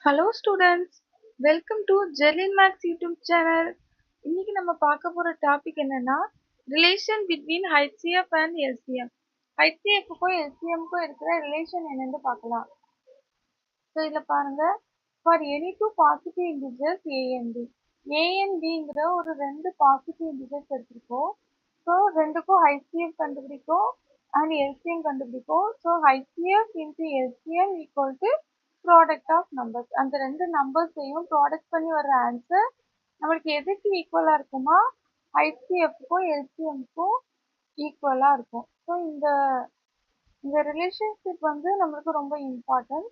Hello students, welcome to Jelin Max YouTube channel. இன்னைக்கு நம்ம பார்க்க போற டாபிக் என்னன்னா relation between HCF and LCM. HCFக்கும் LCMக்கும் இருக்கிற ரிலேஷன் என்னன்னு பார்க்கலாம். ஸோ இதில் பாருங்க, for any two positive integers A and B. A and Bங்கிற ஒரு ரெண்டு பாசிட்டிவ் இன்டிஜர்ஸ் எடுத்துருக்கோம். ஸோ ரெண்டுக்கும் HCF கண்டுபிடிக்கும் and LCM கண்டுபிடிக்கும். So HCF into LCM equal to product of numbers. அந்த ரெண்டு நம்பர்ஸையும் ப்ராடக்ட் பண்ணி வர்ற ஆன்சர் நம்மளுக்கு எதுக்கு ஈக்குவலாக இருக்குமா, HCFக்கும் LCMக்கும் ஈக்குவலாக இருக்கும். ஸோ இந்த ரிலேஷன்ஷிப் வந்து நம்மளுக்கு ரொம்ப இம்பார்ட்டன்ட்.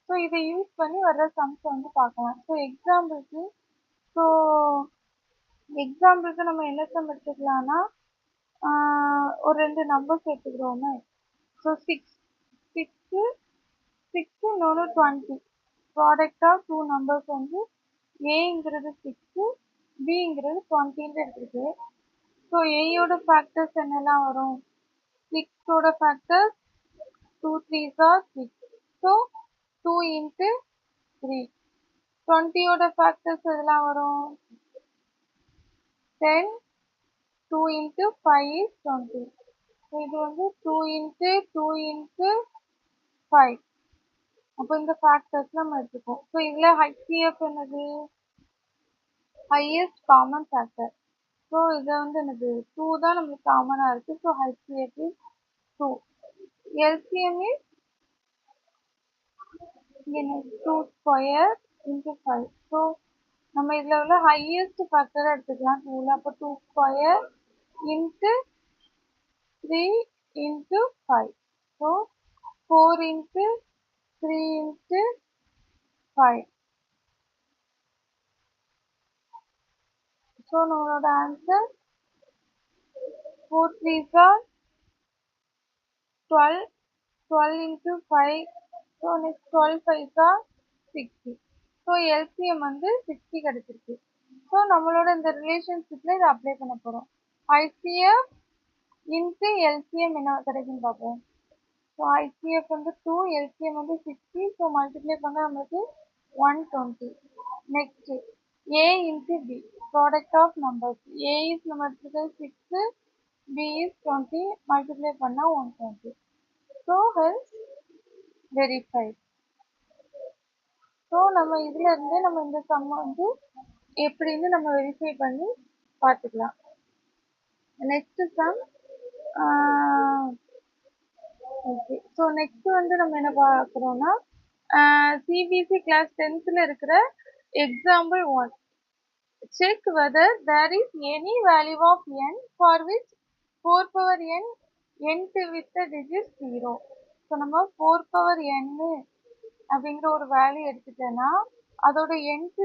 ஸோ இதை யூஸ் பண்ணி வர்ற சம்ஸ் வந்து பார்க்கலாம். ஸோ எக்ஸாம்பிளுக்கு நம்ம என்ன சம் எடுத்துக்கலாம்னா, ஒரு ரெண்டு நம்பர்ஸ் எடுத்துக்கிறோமே. ஸோ சிக்ஸு இன்னொன்று 20. ப்ராடக்ட் ஆஃப் டூ நம்பர்ஸ் வந்து ஏங்கிறது 6, பிங்கிறது 20 எடுத்துருக்கு. ஸோ ஏயோட ஃபேக்டர்ஸ் என்னெல்லாம் வரும்? 6ஓட factors 2 3s are 6. So 2 into 3. 20ஓட ஃபேக்டர்ஸ் எதெல்லாம் வரும்? 10. 2 into 5 is 20. ஸோ இது வந்து 2 into 2 into 5. அப்போ இந்த ஃபேக்டர்ஸ் நம்ம எடுத்துக்கோம். ஸோ இதில் HCF என்னது? Highest common factor. ஸோ இதை வந்து எனக்கு 2 தான் நம்மளுக்கு காமனாக இருக்குது. So HCF is 2. LCM is 2 square into 5. So நம்ம இதில் உள்ள ஹையஸ்ட் ஃபேக்டரை எடுத்துக்கலாம் 2ல். அப்போ 2 square into 3 into 5. So 4 into 3 into 5. So நம்மளோட answer 4 3s are 12. 12 into 5. So next 12 5s are 60. So LCM வந்து 60 கிடைச்சிருக்கு. ஸோ நம்மளோட இந்த ரிலேஷன்ஷிப்பில் இதை அப்ளை பண்ண போகிறோம். HCF into LCM என்ன கிடைக்குன்னு பார்ப்போம். ஸோ HCF வந்து 2, LCM வந்து 60. ஸோ மல்டிப்ளை பண்ண நம்மளுக்கு 120. Next A into B, product of numbers. A is நம்ம எடுத்துக்கிறது 6, B இஸ் 20. மல்டிப்ளை பண்ணால் 120. So hells verified. ஸோ நம்ம இதில் இருந்து நம்ம இந்த சம்மை வந்து எப்படின்னு நம்ம வெரிஃபை பண்ணி பார்த்துக்கலாம். Next sum. Okay, so next வந்து நம்ம என்ன பார்க்குறோம்னா, சிபிஎஸ்சி கிளாஸ் 10th இருக்கிற example 1. Check whether there is any value of n for which 4 power n nth with the digit 0. So நம்ம 4 power n அப்படிங்கிற ஒரு வேல்யூ எடுத்துட்டேன்னா அதோட nth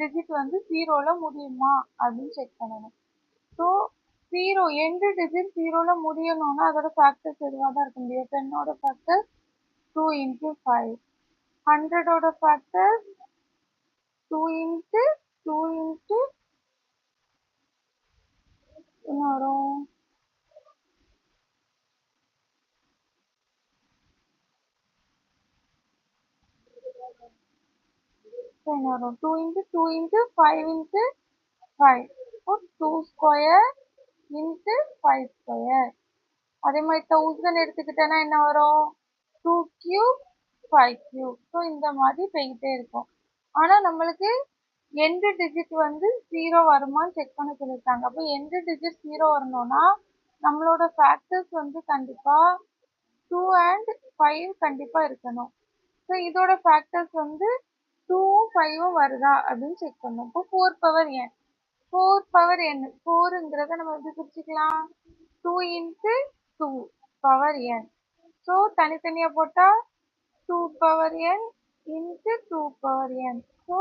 டிஜிட் வந்து 0ல் முடியுமா அப்படின்னு செக் பண்ணணும். ஸோ 0 எண்ட் டிஜிட் 0ல் முடியணும்னா அதோட ஃபேக்டர்ஸ் எதுவாக தான் இருக்க முடியும். 10ஓட ஃபேக்டர் 2 into 5. 100ஓட ஃபேக்டர் 2 into 2 into என்ன வரும்? 2 into 2 into 5 into 5. So 2 square into 5 square. அதே மாதிரி 1000 எடுத்துக்கிட்டேன்னா என்ன வரும்? 2 cube 5 cube. ஸோ இந்த மாதிரி போய்கிட்டே இருக்கும். ஆனால் நம்மளுக்கு எண்ட் டிஜிட் வந்து 0 வருமானு செக் பண்ண சொல்லியிருக்காங்க. அப்போ எண்ட் டிஜிட் 0 வரணும்னா நம்மளோட ஃபேக்டர்ஸ் வந்து கண்டிப்பாக 2 and 5 கண்டிப்பாக இருக்கணும். ஸோ இதோட ஃபேக்டர்ஸ் வந்து 2ம் 5ம் வருதா அப்படின்னு செக் பண்ணணும். இப்போ 4 power n. 4 power n 4ங்கிறத நம்ம எப்படி பிரிச்சுக்கலாம்? 2 into 2 power n. ஸோ தனித்தனியாக போட்டால் 2 power n into 2 power n. So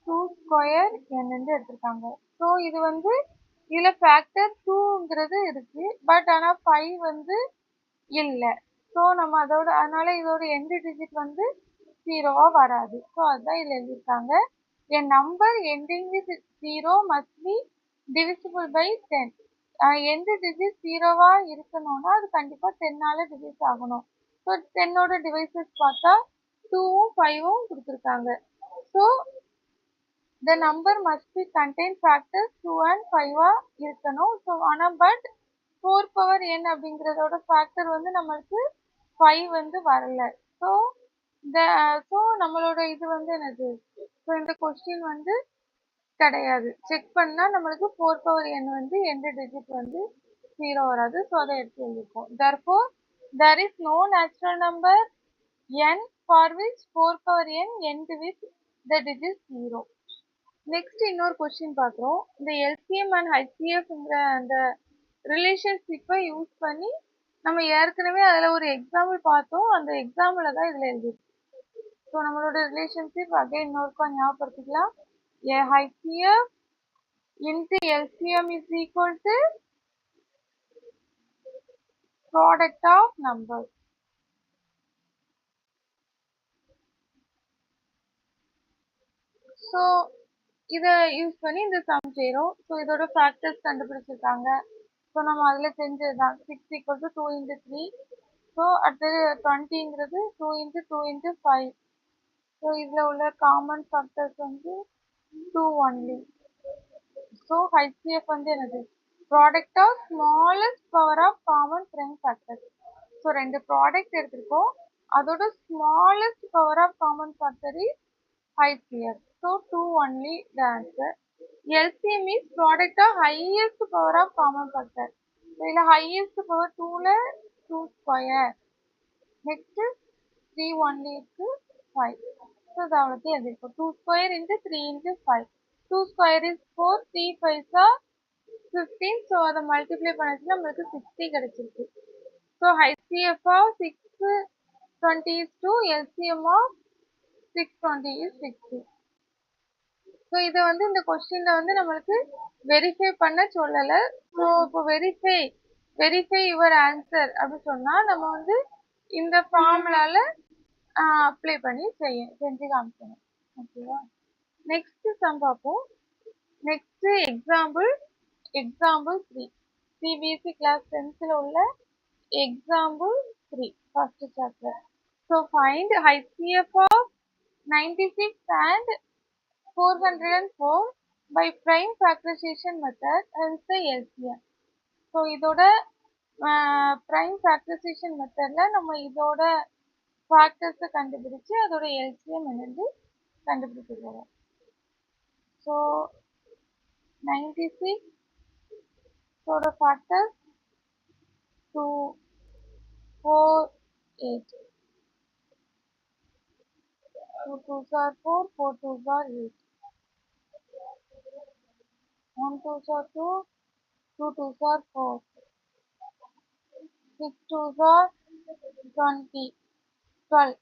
2 square n எடுத்திருக்காங்க. ஸோ இது வந்து இதில் ஃபேக்டர் 2ங்கிறது இருக்கு, பட் ஆனால் 5 வந்து இல்லை. ஸோ நம்ம அதனால இதோட எண்ட் டிஜிட் வந்து 0வா வராது. ஸோ அதுதான் இதில் எழுதியிருக்காங்க. A number ending with 0 must be divisible by 10. End digit 0வா இருக்கணும்னா அது கண்டிப்பாக 10ஆல் டிவைஸ் ஆகணும். ஸோ 10ஓட டிவைசஸ் பார்த்தா 2ம் 5ம் கொடுத்துருக்காங்க. So the number must be contain factors 2 and 5 இருக்கணும். ஸோ ஆனால் பட் 4 power n அப்படிங்கிறதோட ஃபேக்டர் வந்து நம்மளுக்கு 5 வந்து வரல. ஸோ நம்மளோட இது வந்து என்னது, ஸோ இந்த கொஸ்டின் வந்து கிடையாது. செக் பண்ணா நம்மளுக்கு 4 power n வந்து எந்த டிஜிட் வந்து 0 வராது. ஸோ அதை எடுத்து எழுதிப்போம். therefore there is no natural number n for which 4 power n end with the digit 0. Next இன்னொரு கொஸ்டின் பார்க்குறோம். இந்த எல்சிஎம் அண்ட் ஹெச்சிஎஃப்ங்கிற அந்த ரிலேஷன்ஷிப்பை யூஸ் பண்ணி நம்ம ஏற்கனவே அதில் ஒரு எக்ஸாம்பிள் பார்த்தோம். அந்த எக்ஸாம்பிளை தான் இதில் எழுதிருக்கு. ஸோ நம்மளோட ரிலேஷன்ஷிப் அகைன் இன்னொருக்கும் ஞாபகப்படுத்திக்கலாம். A HCF into LCM is equal to product of numbers. So இதை யூஸ் பண்ணி இந்த சம் செய்கிறோம். ஸோ இதோட ஃபேக்டர்ஸ் கண்டுபிடிச்சிருக்காங்க. ஸோ நம்ம அதில் செஞ்சது தான் 6 = 2 × 3. ஸோ அடுத்தது 20ங்கிறது 2 × 2 × 5. ஸோ இதில் உள்ள காமன் ஃபேக்டர்ஸ் வந்து 2 ஒன்லி. ஸோ HCF வந்து என்னது, product of smallest power of common prime factor. So ரெண்டு ப்ராடக்ட் எடுத்திருக்கோம், அதோட smallest power of common factor is HCF. So 2 only the answer. LCM is product of highest power of common factor. So the highest power 2 la 2 square. Next 3 only is 5. So that is 2 square into 3 into 5. 2 square is 4, 3 5s are 15. So அதை multiply பண்ணதுல நமக்கு 60 கிடைச்சிருக்கு. So HCF of 620 is 2, LCM of 620 is 60. So இதை வந்து இந்த கொஸ்டினில் வந்து நம்மளுக்கு வெரிஃபை பண்ண சொல்லலை. ஸோ இப்போ வெரிஃபை யுவர் ஆன்சர் அப்படின்னு சொன்னால் நம்ம வந்து இந்த ஃபார்முலால அப்ளை பண்ணி செஞ்சு காமிக்கணும். ஓகேவா? நெக்ஸ்ட் சம் பார்ப்போம். Next example 3. CBSE class 10th உள்ள example 3 first chapter. So find HCF of 96 and 404 by prime factorization method as the LCM. So இதோட prime factorization methodல நம்ம இதோட ஃபேக்டர்ஸை கண்டுபிடிச்சு அதோட LCM என்னன்னு கண்டுபிடிக்க போகிறோம். ஸோ 96 ஓட factors 2, 4, 8. 2 2s are 4, 4 2s are 8. 1 2s are 2, 2 2s are 4, 6 2s are 20, 12.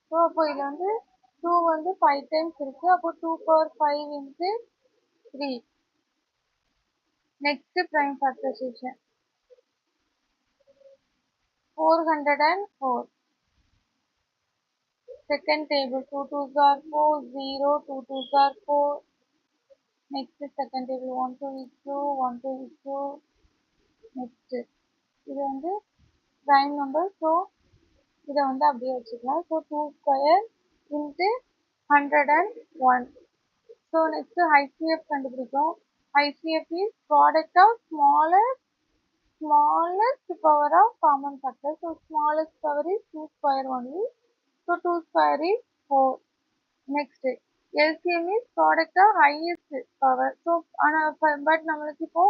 So அப்போ இதில் வந்து 2 வந்து 5 times இருக்கு. அப்போ 2 power 5 into 3. Next prime factorisation 404. Second table 2 2s are 4, 0, 2 2s are 4. Next second table 1 2 is 2, 1 2 is 2. Next இது வந்து prime number. So இதை வந்து அப்படியே வச்சுக்கலாம். So 2 square into 101. So next HCF கண்டுபிடிக்கும். HCF is product of smallest power of common factor. So smallest power is 2 square only. So 2 square is 4. Next LCM is product of highest power. So but நம்மளுக்கு இப்போ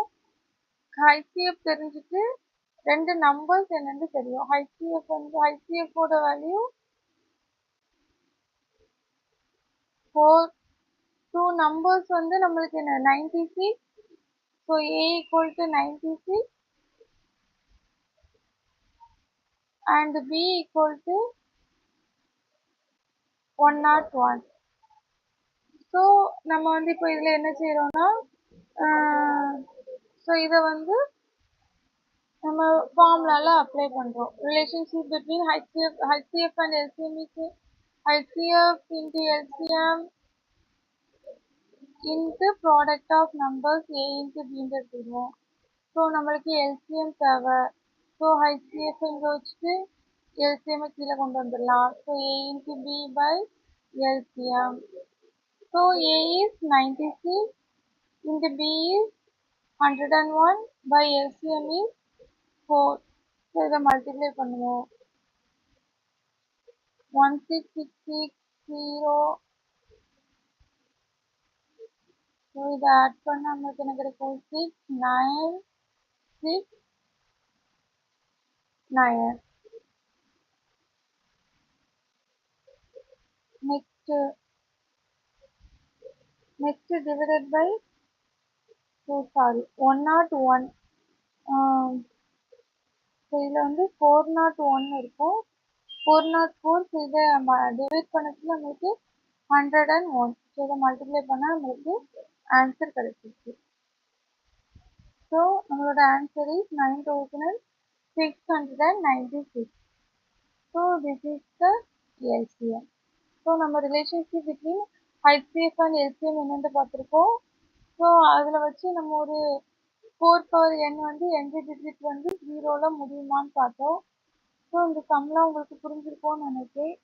HCF தெரிஞ்சுட்டு ரெண்டு numbers என்னன்னு தெரியும். HCF ஓட value 4. 2 numbers வந்து நம்மளுக்கு என்ன 96. So A = 96 and B = 101. So நம்ம வந்து இப்போ இதில் என்ன செய்கிறோம்னா ஸோ இதை வந்து நம்ம ஃபார்முலால அப்ளை பண்ணுறோம். Relationship between HCF and LCM is HCF into LCM into product of numbers A into B எடுத்துருவோம். ஸோ நம்மளுக்கு LCM தேவை. ஸோ HCF இங்கே வச்சுட்டு LCM கீழே கொண்டு வந்துடலாம். So A into B by LCM. So A is 96 into B is 101 by LCM is 4. So இதை multiply பண்ணுவோம். 16660. ஸோ இதை ஆட் பண்ண நம்மளுக்கு என்ன கிடைக்கும்? 6969. next divided by 101. ஸோ இதில் வந்து 401 இருக்கும். 404. ஸோ இதை டிவைட் பண்ணதுல நம்மளுக்கு 101. ஸோ இதை மல்டிப்ளை பண்ணால் நம்மளுக்கு ஆன்சர் கிடைச்சிருக்கு. ஸோ நம்மளோட answer is 9696. So this is the LCM. So நம்ம relationship between HCF and LCM என்னென்னு பார்த்துருக்கோம். ஸோ அதில் வச்சு நம்ம ஒரு 4 power n வந்து எந்த டிஜிட் வந்து 0ல் முடியுமான்னு பார்த்தோம். ஸோ இந்த சம்லாம் உங்களுக்கு புரிஞ்சிருக்கும்னு நினைக்கிறேன்.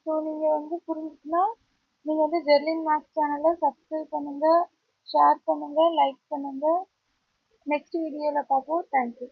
ஸோ நீங்கள் வந்து புரிஞ்சுச்சுன்னா நீங்கள் வந்து ஜெர்லின் மேக்ஸ் சேனலை சப்ஸ்கிரைப் பண்ணுங்கள், ஷேர் பண்ணுங்கள், லைக் பண்ணுங்கள். நெக்ஸ்ட் வீடியோவில் பார்ப்போம். தேங்க்யூ.